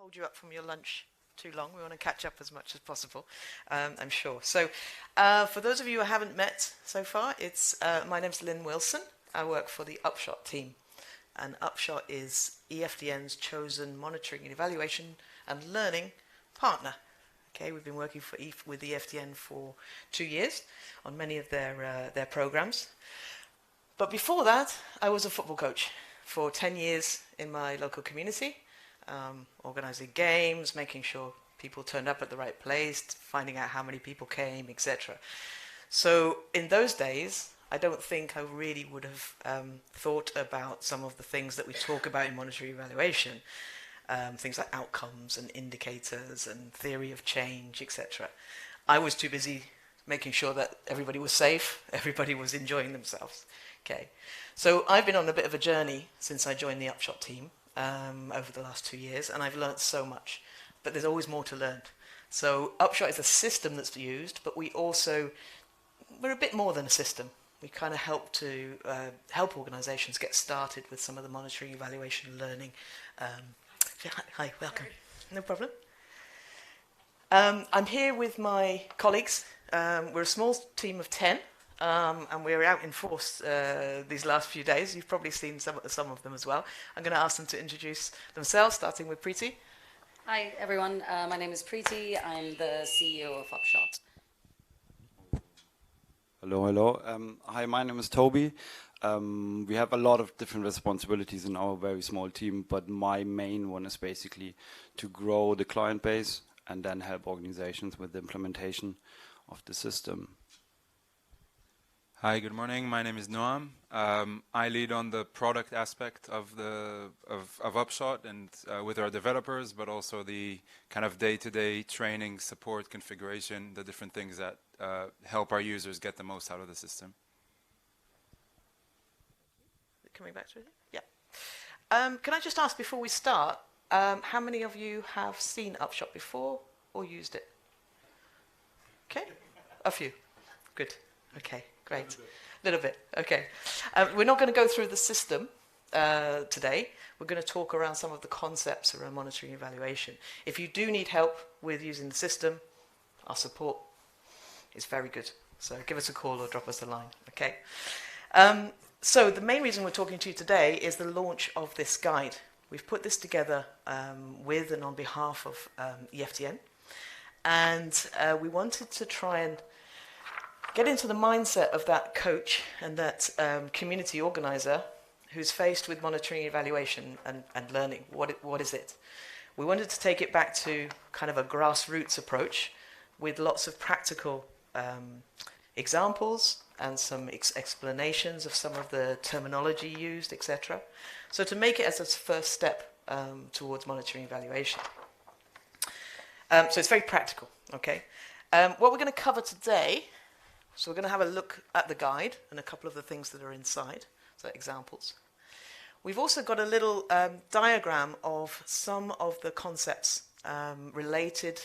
hold you up from your lunch too long. We want to catch up as much as possible, I'm sure. So for those of you who haven't met so far, my name's Lin Wilson. I work for the Upshot team. And Upshot is EFDN's chosen monitoring and evaluation and learning partner. Okay, we've been working with EFDN for 2 years on many of their programs. But before that, I was a football coach for 10 years in my local community, organizing games, making sure people turned up at the right place, finding out how many people came, etc. So in those days, I don't think I really would have thought about some of the things that we talk about in monitoring evaluation, things like outcomes and indicators and theory of change, etc. I was too busy making sure that everybody was safe, everybody was enjoying themselves. Okay, so I've been on a bit of a journey since I joined the Upshot team over the last 2 years, and I've learned so much, but there's always more to learn. So Upshot is a system that's used, but we're a bit more than a system. We kind of help organizations get started with some of the monitoring, evaluation, and learning. Hi, welcome. No problem. I'm here with my colleagues. We're a small team of 10. And we're out in force these last few days. You've probably seen some of them as well. I'm going to ask them to introduce themselves, starting with Preeti. Hi, everyone. My name is Preeti. I'm the CEO of Upshot. Hello, hello. Hi, my name is Toby. We have a lot of different responsibilities in our very small team, but my main one is basically to grow the client base and then help organizations with the implementation of the system. Hi, good morning. My name is Noam. I lead on the product aspect of Upshot and with our developers, but also the kind of day-to-day training, support, configuration, the different things that help our users get the most out of the system. Coming back to it? Yeah. Can I just ask before we start, how many of you have seen Upshot before or used it? Okay, a few. Good. Okay. Great. A little bit. Okay. We're not going to go through the system today. We're going to talk around some of the concepts around monitoring and evaluation. If you do need help with using the system, our support is very good. So give us a call or drop us a line. Okay. So the main reason we're talking to you today is the launch of this guide. We've put this together with and on behalf of EFDN. And we wanted to try and get into the mindset of that coach and that community organizer who's faced with monitoring, evaluation, and learning. What is it? We wanted to take it back to kind of a grassroots approach with lots of practical examples and some explanations of some of the terminology used, etc. So to make it as a first step towards monitoring evaluation. So it's very practical, okay? What we're going to cover today, so we're going to have a look at the guide and a couple of the things that are inside, so examples. We've also got a little diagram of some of the concepts related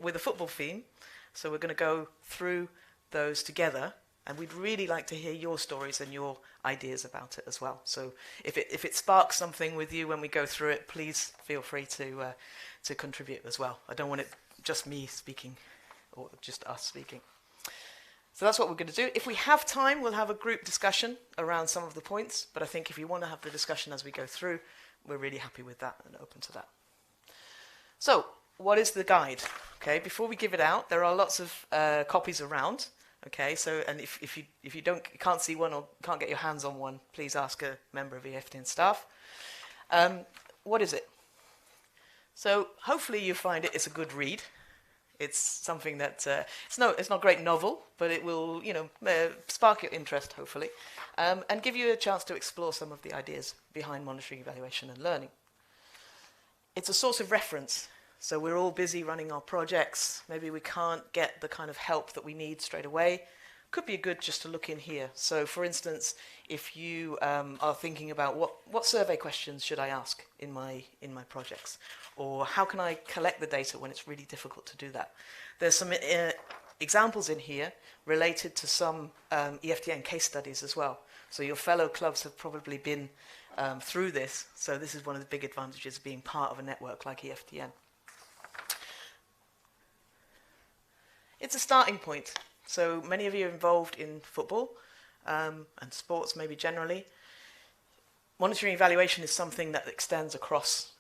with a football theme. So we're going to go through those together, and we'd really like to hear your stories and your ideas about it as well. So if it sparks something with you when we go through it, please feel free to contribute as well. I don't want it just me speaking or just us speaking. So that's what we're going to do. If we have time, we'll have a group discussion around some of the points. But I think if you want to have the discussion as we go through, we're really happy with that and open to that. So what is the guide? Okay, before we give it out, there are lots of copies around. Okay, so and if you can't see one or can't get your hands on one, please ask a member of EFDN staff. What is it? So hopefully you find it's a good read. It's something that it's not a great novel, but it will, spark your interest, hopefully, and give you a chance to explore some of the ideas behind monitoring, evaluation, and learning. It's a source of reference. So we're all busy running our projects. Maybe we can't get the kind of help that we need straight away. Could be good just to look in here. So, for instance, if you are thinking about what survey questions should I ask in my projects, or how can I collect the data when it's really difficult to do that? There's some examples in here related to some EFDN case studies as well. So your fellow clubs have probably been through this. So this is one of the big advantages of being part of a network like EFDN. It's a starting point. So many of you are involved in football and sports maybe generally. Monitoring evaluation is something that extends across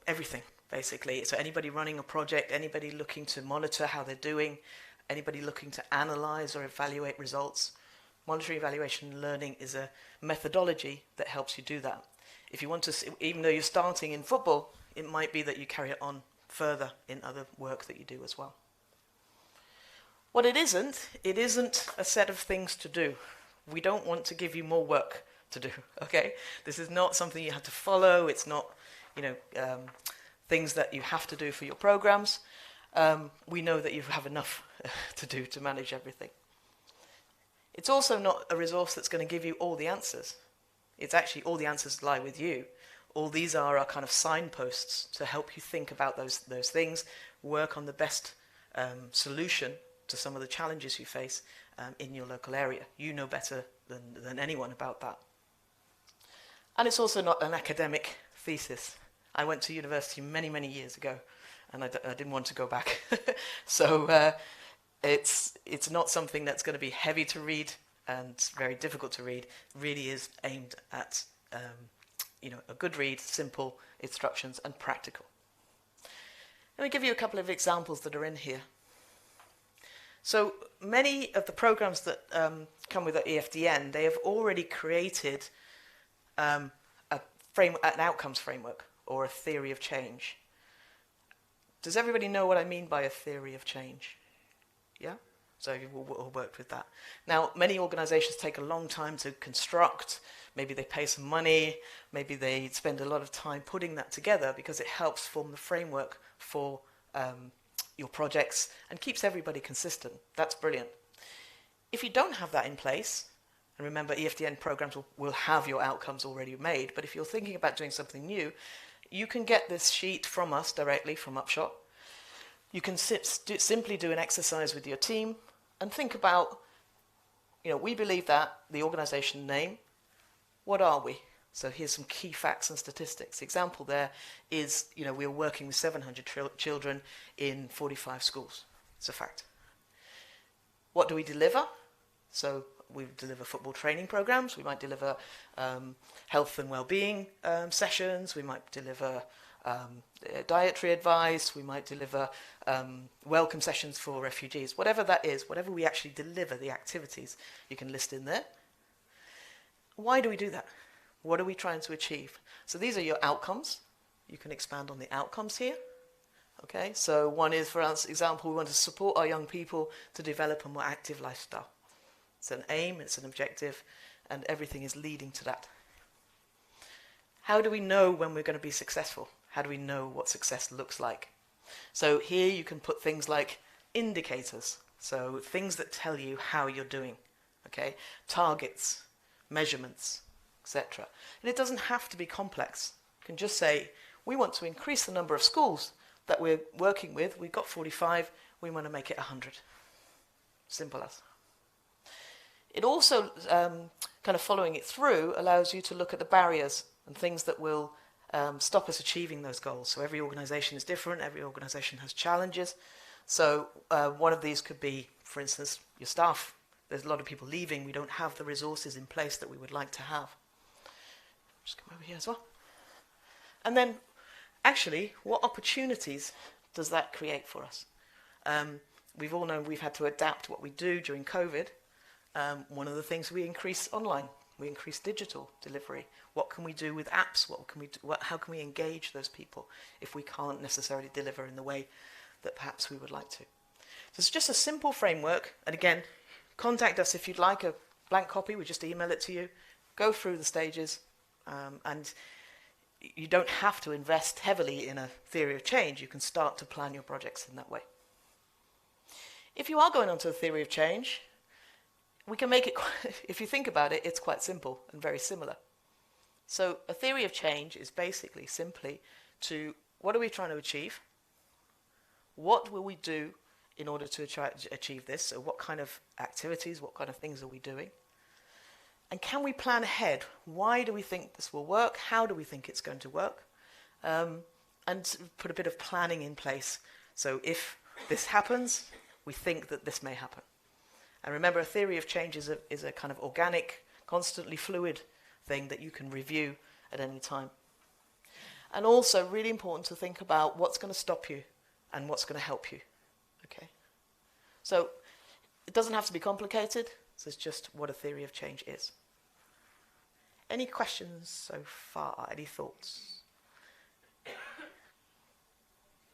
everything, basically. So anybody running a project, anybody looking to monitor how they're doing, anybody looking to analyze or evaluate results, monitoring evaluation and learning is a methodology that helps you do that. If you want to, even though you're starting in football, it might be that you carry it on further in other work that you do as well. What it isn't a set of things to do. We don't want to give you more work to do, okay? This is not something you have to follow. It's not, things that you have to do for your programs. We know that you have enough to do to manage everything. It's also not a resource that's going to give you all the answers. It's actually all the answers lie with you. All these are our kind of signposts to help you think about those things, work on the best solution to some of the challenges you face in your local area. You know better than anyone about that. And it's also not an academic thesis. I went to university many, many years ago, and I didn't want to go back. So it's not something that's going to be heavy to read and very difficult to read. It really is aimed at a good read, simple instructions, and practical. Let me give you a couple of examples that are in here. So many of the programs that come with the EFDN, they have already created an outcomes framework or a theory of change. Does everybody know what I mean by a theory of change? Yeah? So you've all worked with that. Now, many organizations take a long time to construct. Maybe they pay some money. Maybe they spend a lot of time putting that together because it helps form the framework for your projects and keeps everybody consistent. That's brilliant. If you don't have that in place, and remember EFDN programs will have your outcomes already made, but if you're thinking about doing something new, you can get this sheet from us directly from Upshot. You can simply do an exercise with your team and think about, we believe that, the organization name, what are we? So here's some key facts and statistics. The example there is, we're working with 700 children in 45 schools. It's a fact. What do we deliver? So we deliver football training programs. We might deliver health and well-being sessions. We might deliver dietary advice. We might deliver welcome sessions for refugees. Whatever that is, whatever we actually deliver, the activities, you can list in there. Why do we do that? What are we trying to achieve? So these are your outcomes. You can expand on the outcomes here. Okay, so one is, for example, we want to support our young people to develop a more active lifestyle. It's an aim, it's an objective, and everything is leading to that. How do we know when we're going to be successful? How do we know what success looks like? So here you can put things like indicators, so things that tell you how you're doing, okay? Targets, measurements, etc. And it doesn't have to be complex. You can just say, we want to increase the number of schools that we're working with. We've got 45, we want to make it 100. Simple as. It also, kind of following it through, allows you to look at the barriers and things that will stop us achieving those goals. So every organization is different, every organization has challenges. So one of these could be, for instance, your staff. There's a lot of people leaving, we don't have the resources in place that we would like to have. Just come over here as well. And then, actually, what opportunities does that create for us? We've all known we've had to adapt what we do during COVID. One of the things we increase online, we increase digital delivery. What can we do with apps? What can we do, how can we engage those people if we can't necessarily deliver in the way that perhaps we would like to? So it's just a simple framework. And again, contact us if you'd like a blank copy. We just email it to you. Go through the stages. And you don't have to invest heavily in a theory of change. You can start to plan your projects in that way. If you are going on to a theory of change, we can make it, if you think about it, it's quite simple and very similar. So a theory of change is basically simply to, what are we trying to achieve? What will we do in order to achieve this? So what kind of activities, what kind of things are we doing? And can we plan ahead? Why do we think this will work? How do we think it's going to work? And put a bit of planning in place. So if this happens, we think that this may happen. And remember, a theory of change is a kind of organic, constantly fluid thing that you can review at any time. And also, really important to think about what's going to stop you and what's going to help you. Okay? So it doesn't have to be complicated. This is just what a theory of change is. Any questions so far? Any thoughts?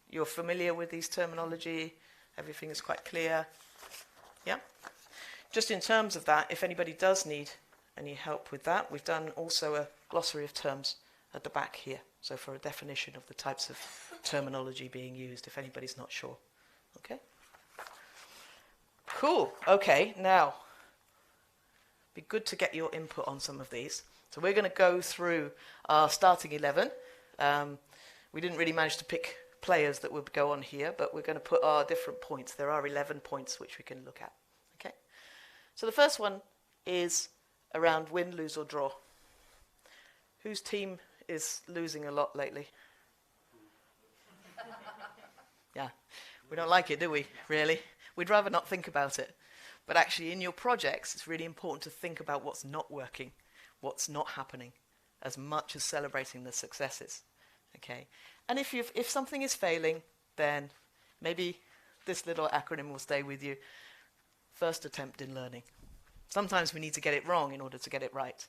You're familiar with these terminology? Everything is quite clear? Yeah? Just in terms of that, if anybody does need any help with that, we've done also a glossary of terms at the back here. So for a definition of the types of terminology being used, if anybody's not sure. Okay? Cool. Okay, now, be good to get your input on some of these. So we're going to go through our starting 11. We didn't really manage to pick players that would go on here, but we're going to put our different points. There are 11 points which we can look at. Okay? So the first one is around win, lose or draw. Whose team is losing a lot lately? Yeah, we don't like it, do we, really? We'd rather not think about it. But actually, in your projects, it's really important to think about what's not working, what's not happening, as much as celebrating the successes. Okay? And if something is failing, then maybe this little acronym will stay with you. First attempt in learning. Sometimes we need to get it wrong in order to get it right.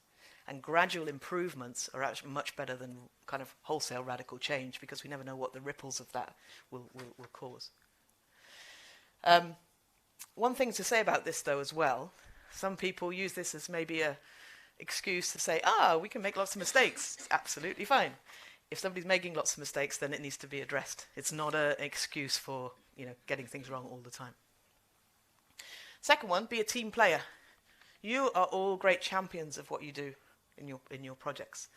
And gradual improvements are actually much better than kind of wholesale radical change, because we never know what the ripples of that will cause. One thing to say about this, though, as well, some people use this as maybe an excuse to say, we can make lots of mistakes. It's absolutely fine. If somebody's making lots of mistakes, then it needs to be addressed. It's not an excuse for getting things wrong all the time. Second one, be a team player. You are all great champions of what you do in your projects.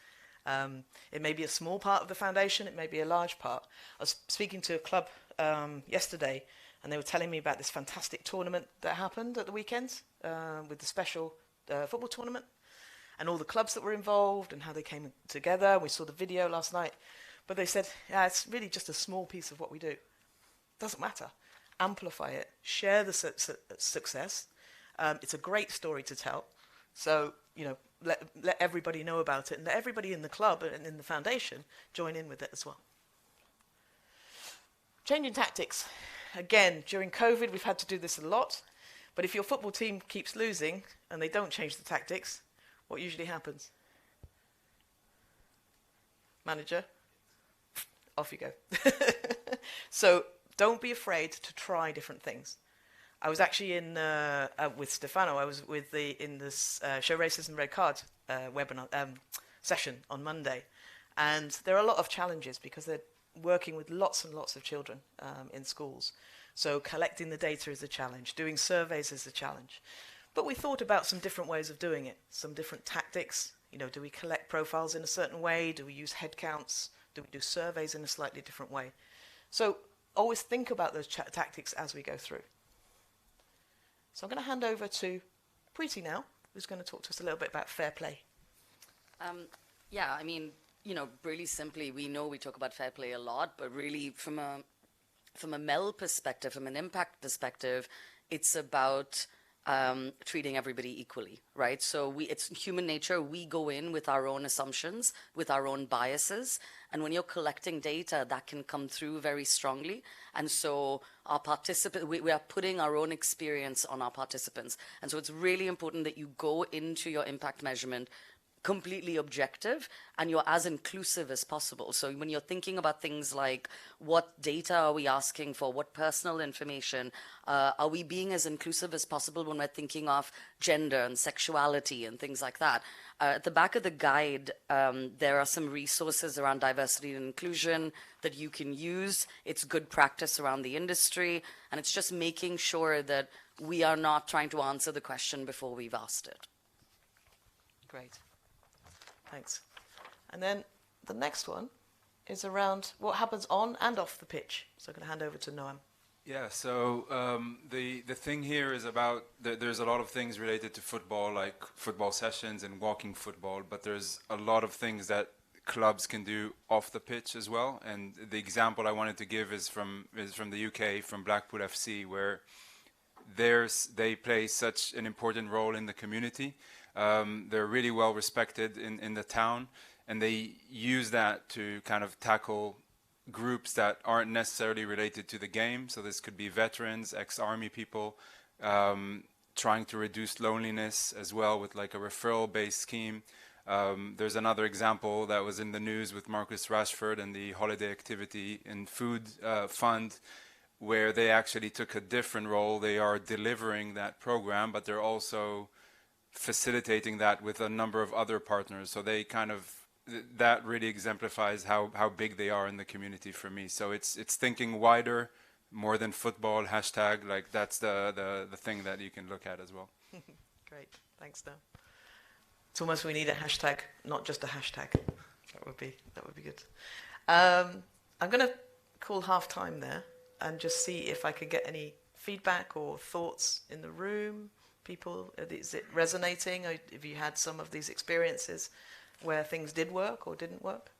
It may be a small part of the foundation, it may be a large part. I was speaking to a club yesterday, and they were telling me about this fantastic tournament that happened at the weekend with the special football tournament, and all the clubs that were involved and how they came together. We saw the video last night. But they said, it's really just a small piece of what we do. Doesn't matter. Amplify it. Share the success. It's a great story to tell. So, let everybody know about it, and let everybody in the club and in the foundation join in with it as well. Changing tactics. Again, during COVID, we've had to do this a lot. But if your football team keeps losing and they don't change the tactics, what usually happens? Manager, off you go. So don't be afraid to try different things. I was actually in with Stefano. I was in this Show Racism Red Card webinar session on Monday, and there are a lot of challenges because they're working with lots and lots of children in schools. So collecting the data is a challenge. Doing surveys is a challenge. But we thought about some different ways of doing it, some different tactics. Do we collect profiles in a certain way? Do we use head counts? Do we do surveys in a slightly different way? So always think about those tactics as we go through. So I'm going to hand over to Preeti now, who's going to talk to us a little bit about fair play. Really simply, we know we talk about fair play a lot, but really from a MEL perspective, from an impact perspective, it's about treating everybody equally, right? So it's human nature. We go in with our own assumptions, with our own biases, and when you're collecting data, that can come through very strongly. And so our we are putting our own experience on our participants. And so it's really important that you go into your impact measurement completely objective and you're as inclusive as possible. So when you're thinking about things like what data are we asking for, what personal information, are we being as inclusive as possible when we're thinking of gender and sexuality and things like that. At the back of the guide, there are some resources around diversity and inclusion that you can use. It's good practice around the industry, and it's just making sure that we are not trying to answer the question before we've asked it. Great. Thanks. And then the next one is around what happens on and off the pitch. So I'm going to hand over to Noam. Yeah, so the thing here is about there's a lot of things related to football, like football sessions and walking football, but there's a lot of things that clubs can do off the pitch as well. And the example I wanted to give is from the UK, from Blackpool FC, where they play such an important role in the community. They're really well respected in the town, and they use that to kind of tackle groups that aren't necessarily related to the game. So this could be veterans, ex-army people, trying to reduce loneliness as well with like a referral-based scheme. There's another example that was in the news with Marcus Rashford and the Holiday Activity and Food Fund, where they actually took a different role. They are delivering that program, but they're also facilitating that with a number of other partners. So they kind of, that really exemplifies how big they are in the community for me. So it's thinking wider, more than football, hashtag, like that's the thing that you can look at as well. Great, thanks, Dan. It's almost we need a hashtag, not just a hashtag. That would be good. I'm going to call half time there and just see if I could get any feedback or thoughts in the room. People, is it resonating? Or have you had some of these experiences where things did work or didn't work?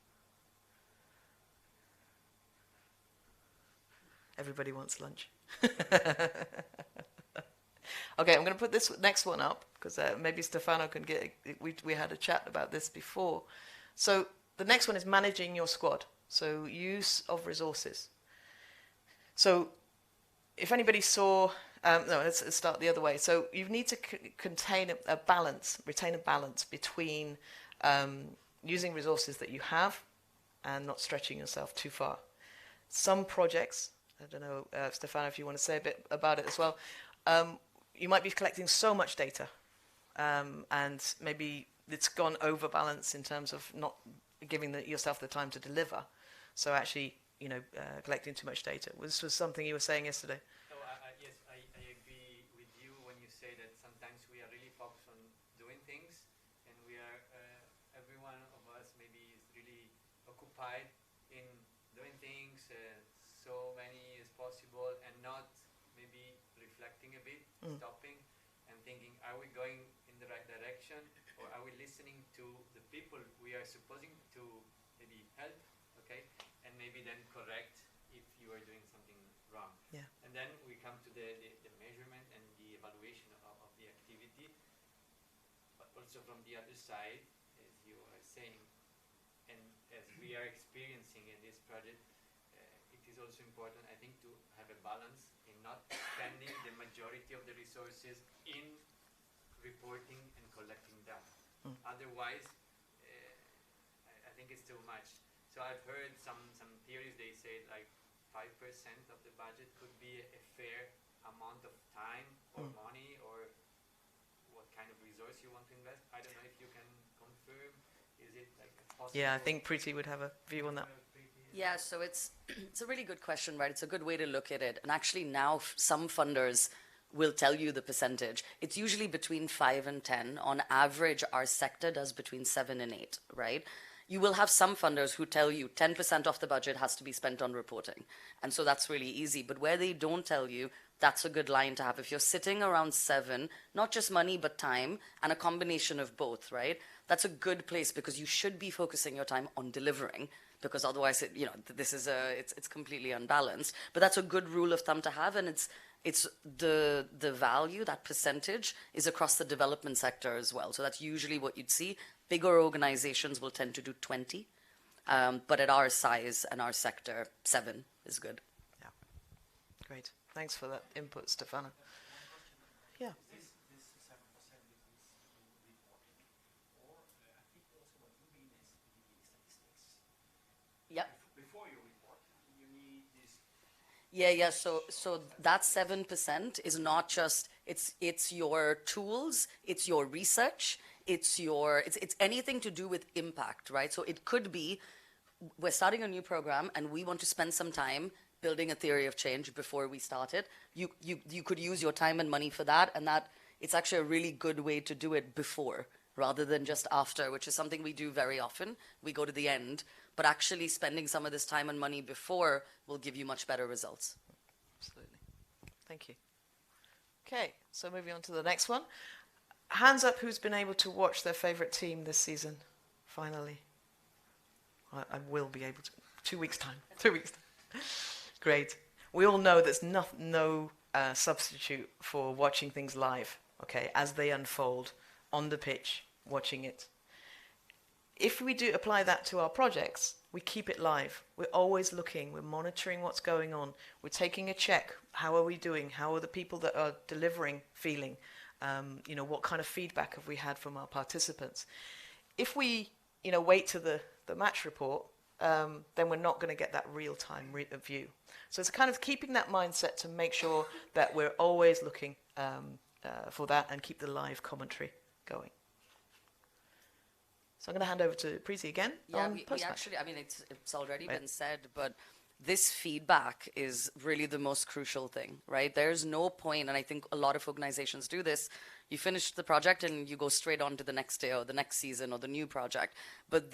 Everybody wants lunch. Okay, I'm going to put this next one up because maybe Stefano can get. We had a chat about this before. So the next one is managing your squad. So use of resources. So if anybody saw, no, let's start the other way. So you need to retain a balance between using resources that you have and not stretching yourself too far. Some projects, I don't know, Stefano, if you want to say a bit about it as well, you might be collecting so much data and maybe it's gone over balance in terms of not giving yourself the time to deliver. So actually, collecting too much data. This was something you were saying yesterday. Yes, I agree with you when you say that sometimes we are really focused on doing things and we are, every one of us maybe is really occupied in doing things, so many as possible, and not maybe reflecting a bit, stopping and thinking, are we going in the right direction, or are we listening to the people we are supposing to maybe help, okay, and maybe then correct if you are doing something wrong. Yeah. And then we come to the measurement and the evaluation of the activity, but also from the other side, as you are saying, and as we are experiencing in this project, it is also important, I think, to have a balance in not spending the majority of the resources in reporting and collecting data. Otherwise, I think it's too much. So I've heard some theories, they say like 5% of the budget could be a fair amount of time or money, or what kind of resource you want to invest. I don't know if you can confirm. Is it like possible? Yeah, I think Preeti would have a view on that. Yeah, so it's a really good question, right? It's a good way to look at it. And actually now some funders will tell you the percentage. It's usually between 5 and 10. On average, our sector does between 7 and 8, right? You will have some funders who tell you 10% of the budget has to be spent on reporting. And so that's really easy. But where they don't tell you, that's a good line to have. If you're sitting around 7, not just money, but time, and a combination of both, right? That's a good place because you should be focusing your time on delivering, because otherwise, this is it's completely unbalanced. But that's a good rule of thumb to have, and it's the value, that percentage, is across the development sector as well. So that's usually what you'd see. Bigger organizations will tend to do 20, but at our size and our sector, 7 is good. Yeah, great. Thanks for that input, Stefano. Yeah. This 7% becomes reporting, or I think also what you mean is you need statistics. Yep. Before you report, you need this. Yeah. So that 7% is not just it's your tools, it's your research, it's anything to do with impact, right? So it could be we're starting a new program and we want to spend some time building a theory of change before we start it. You could use your time and money for that, and that it's actually a really good way to do it before rather than just after, which is something we do very often. We go to the end, but actually spending some of this time and money before will give you much better results. Absolutely. Thank you. Okay, so moving on to the next one. Hands up who's been able to watch their favourite team this season, finally. I will be able to. 2 weeks' time. 2 weeks' time. Great. We all know there's no substitute for watching things live, okay, as they unfold on the pitch, watching it. If we do apply that to our projects, we keep it live. We're always looking, we're monitoring what's going on, we're taking a check. How are we doing? How are the people that are delivering feeling? What kind of feedback have we had from our participants? If we, wait to the match report, then we're not going to get that real-time view. So it's kind of keeping that mindset to make sure that we're always looking for that and keep the live commentary going. So I'm going to hand over to Preeti again. Yeah, on we post-match. actually, I mean, it's already Right. been said, but this feedback is really the most crucial thing, right? There's no point, and I think a lot of organizations do this. You finish the project and you go straight on to the next day or the next season or the new project. But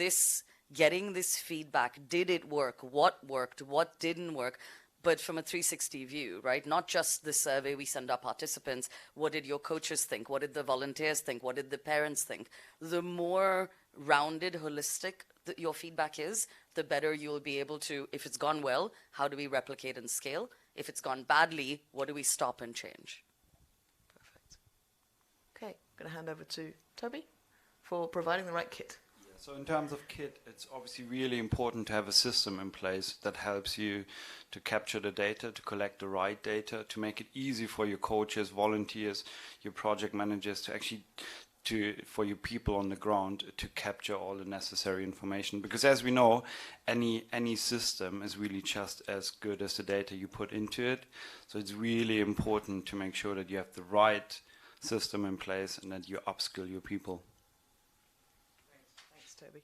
getting this feedback, did it work? What worked? What didn't work? But from a 360 view, right? Not just the survey we send our participants. What did your coaches think? What did the volunteers think? What did the parents think? The more rounded, holistic your feedback is, the better you'll be able to, if it's gone well, how do we replicate and scale? If it's gone badly, what do we stop and change? Perfect. Okay, I'm going to hand over to Toby for providing the right kit. So in terms of kit, it's obviously really important to have a system in place that helps you to capture the data, to collect the right data, to make it easy for your coaches, volunteers, your project managers to actually for your people on the ground to capture all the necessary information. Because as we know, any system is really just as good as the data you put into it. So it's really important to make sure that you have the right system in place and that you upskill your people. Thanks, Toby.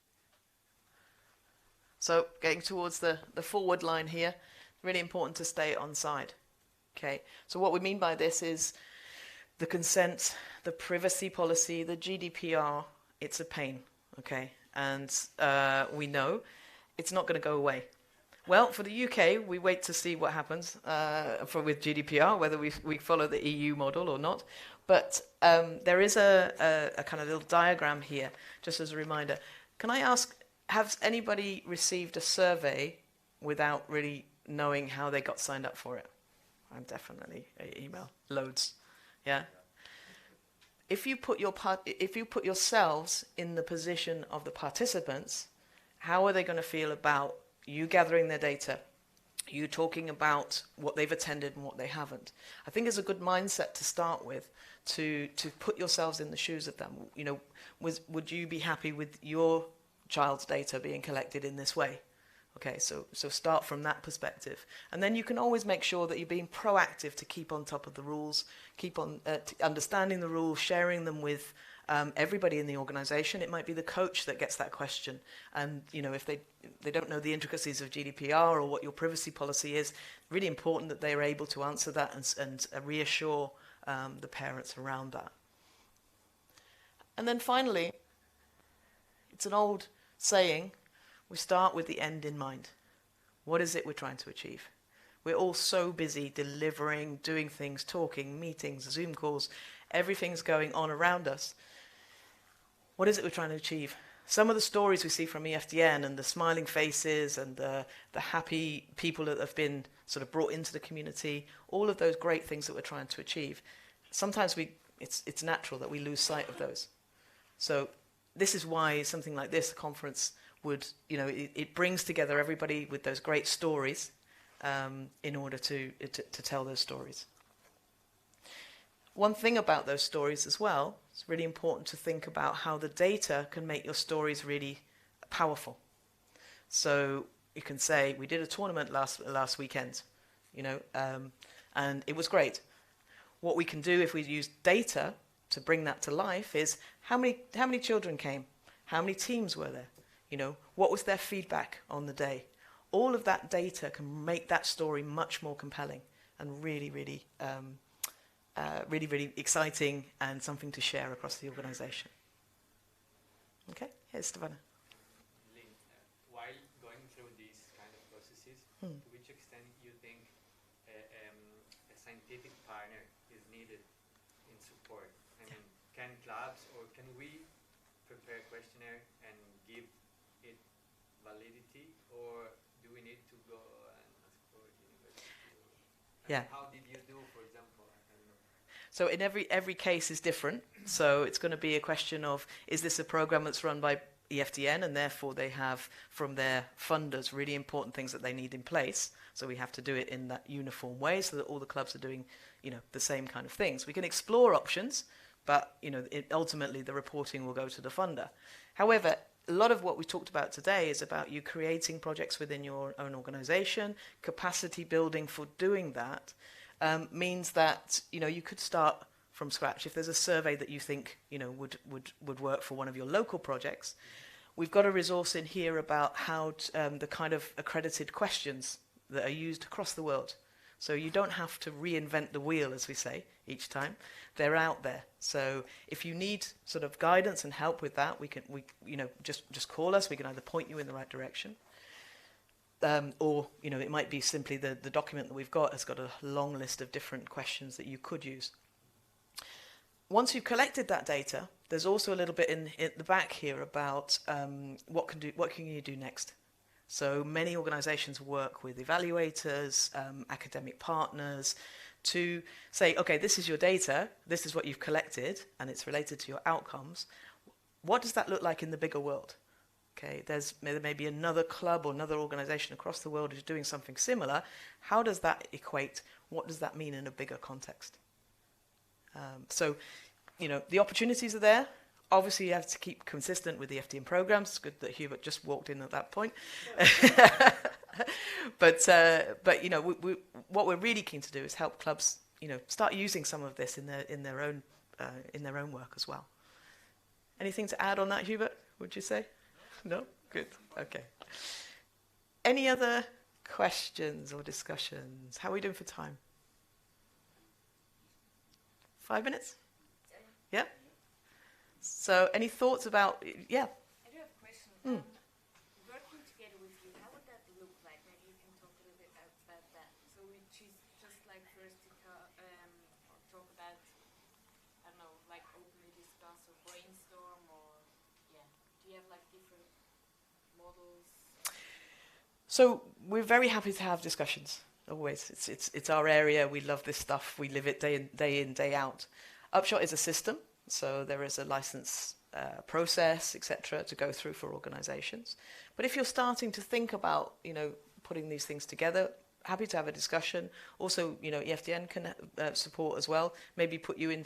So getting towards the forward line here, really important to stay on side. Okay, so what we mean by this is the consent, the privacy policy, the GDPR, it's a pain, okay? And we know it's not going to go away. Well, for the UK, we wait to see what happens with GDPR, whether we follow the EU model or not. But there is a kind of little diagram here, just as a reminder. Can I ask, has anybody received a survey without really knowing how they got signed up for it? I'm definitely email, loads. Yeah. If you put yourselves in the position of the participants, how are they going to feel about you gathering their data, you talking about what they've attended and what they haven't? I think it's a good mindset to start with, to put yourselves in the shoes of them. Would you be happy with your child's data being collected in this way? Okay, so start from that perspective. And then you can always make sure that you're being proactive to keep on top of the rules, keep on understanding the rules, sharing them with everybody in the organization. It might be the coach that gets that question. And, if they don't know the intricacies of GDPR or what your privacy policy is, really important that they are able to answer that and reassure the parents around that. And then finally, it's an old saying, we start with the end in mind. What is it we're trying to achieve? We're all so busy delivering, doing things, talking, meetings, Zoom calls. Everything's going on around us. What is it we're trying to achieve? Some of the stories we see from EFDN and the smiling faces and the happy people that have been sort of brought into the community, all of those great things that we're trying to achieve, sometimes it's natural that we lose sight of those. So this is why something like this, a conference, it brings together everybody with those great stories in order to tell those stories. One thing about those stories as well, it's really important to think about how the data can make your stories really powerful. So you can say, we did a tournament last weekend, and it was great. What we can do if we use data to bring that to life is how many children came? How many teams were there? What was their feedback on the day? All of that data can make that story much more compelling and really, really, really exciting and something to share across the organization. Okay, here's Stefana. Lin, while going through these kind of processes, to which extent you think scientific partner is needed in support? I mean, can clubs or can we prepare a questionnaire and give it validity, or do we need to go and ask for university? Yeah. How did you do, for example? I don't know. So in every case is different. So it's going to be a question of, is this a program that's run by EFDN, and therefore they have from their funders really important things that they need in place. So we have to do it in that uniform way so that all the clubs are doing, the same kind of things. We can explore options, but ultimately the reporting will go to the funder. However, a lot of what we talked about today is about you creating projects within your own organization. Capacity building for doing that means that you could start from scratch. If there's a survey that you think would work for one of your local projects, we've got a resource in here about how the kind of accredited questions that are used across the world. So you don't have to reinvent the wheel, as we say, each time. They're out there. So if you need sort of guidance and help with that, we just call us. We can either point you in the right direction, or it might be simply the document that we've got has got a long list of different questions that you could use. Once you've collected that data, there's also a little bit in the back here about what can you do next. So many organizations work with evaluators, academic partners, to say, okay, this is your data, this is what you've collected, and it's related to your outcomes. What does that look like in the bigger world? Okay, there may be another club or another organization across the world who's doing something similar. How does that equate? What does that mean in a bigger context? So, the opportunities are there. Obviously, you have to keep consistent with the FDN programs. It's good that Hubert just walked in at that point. but what we're really keen to do is help clubs, start using some of this in their own work as well. Anything to add on that, Hubert? Would you say? No? Good. Okay. Any other questions or discussions? How are we doing for time? 5 minutes? Yeah? So, any thoughts about, yeah? I do have a question. Working together with you, how would that look like? Maybe you can talk a little bit about that. So we choose just like first to talk about, I don't know, like openly discuss or brainstorm, or, yeah. Do you have like different models? So we're very happy to have discussions. Always, it's our area. We love this stuff. We live it day in, day out. Upshot is a system, so there is a license process, etc., to go through for organisations. But if you're starting to think about, putting these things together, happy to have a discussion. Also, EFDN can support as well. Maybe put you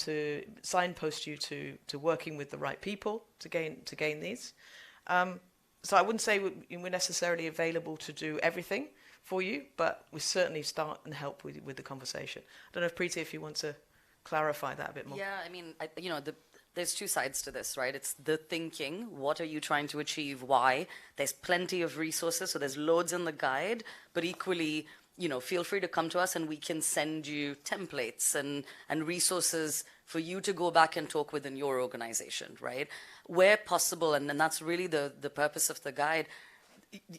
signpost you to working with the right people to gain these. So I wouldn't say we're necessarily available to do everything for you, but we certainly start and help with the conversation. I don't know if Preeti, if you want to clarify that a bit more. Yeah, I mean, there's two sides to this, right? It's the thinking. What are you trying to achieve? Why? There's plenty of resources, so there's loads in the guide, but equally, feel free to come to us and we can send you templates and resources for you to go back and talk within your organization, right? Where possible, and that's really the purpose of the guide,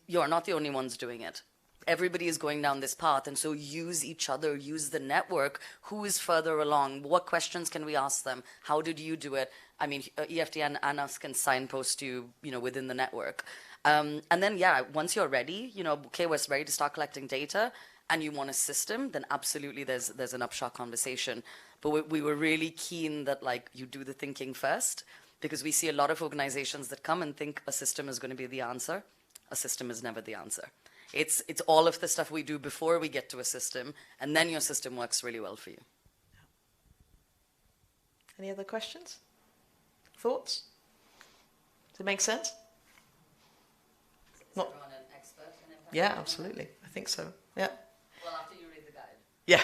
you're not the only ones doing it. Everybody is going down this path, and so use each other, use the network. Who is further along? What questions can we ask them? How did you do it? I mean, EFDN and us can signpost you, within the network. And then, yeah, once you're ready, okay, we're ready to start collecting data, and you want a system, then absolutely there's an Upshot conversation. But we were really keen that, you do the thinking first, because we see a lot of organizations that come and think a system is going to be the answer. A system is never the answer. It's all of the stuff we do before we get to a system, and then your system works really well for you. Any other questions? Thoughts? Does it make sense? Is everyone an expert in impact? Yeah, absolutely. I think so. Yeah. Well, after you read the guide. Yeah.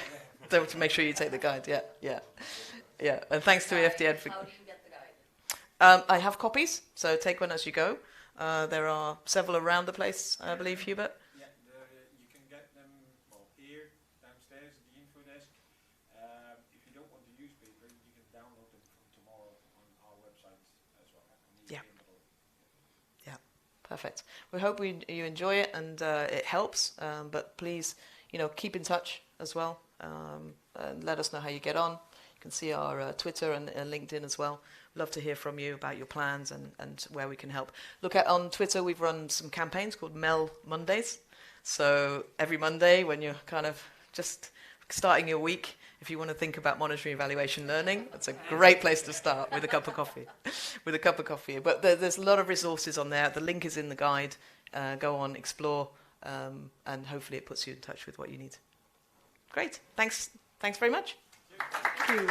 Don't make sure you take the guide. Yeah. And thanks to EFDN for. How do you get the guide? I have copies, so take one as you go. There are several around the place, I believe, Hubert. Yeah, you can get them here, downstairs at the info desk. If you don't want to use paper, you can download them from tomorrow on our website as well. Yeah. Yeah, perfect. We hope you enjoy it and it helps. But please, keep in touch as well, and let us know how you get on. You can see our Twitter and LinkedIn as well. Love to hear from you about your plans and where we can help. Look at on Twitter, we've run some campaigns called MEL Mondays. So every Monday when you're kind of just starting your week, if you want to think about monitoring, evaluation, learning, that's a great place to start with a cup of coffee. But there's a lot of resources on there. The link is in the guide. Go on, explore, and hopefully it puts you in touch with what you need. Great. Thanks very much. Thank you.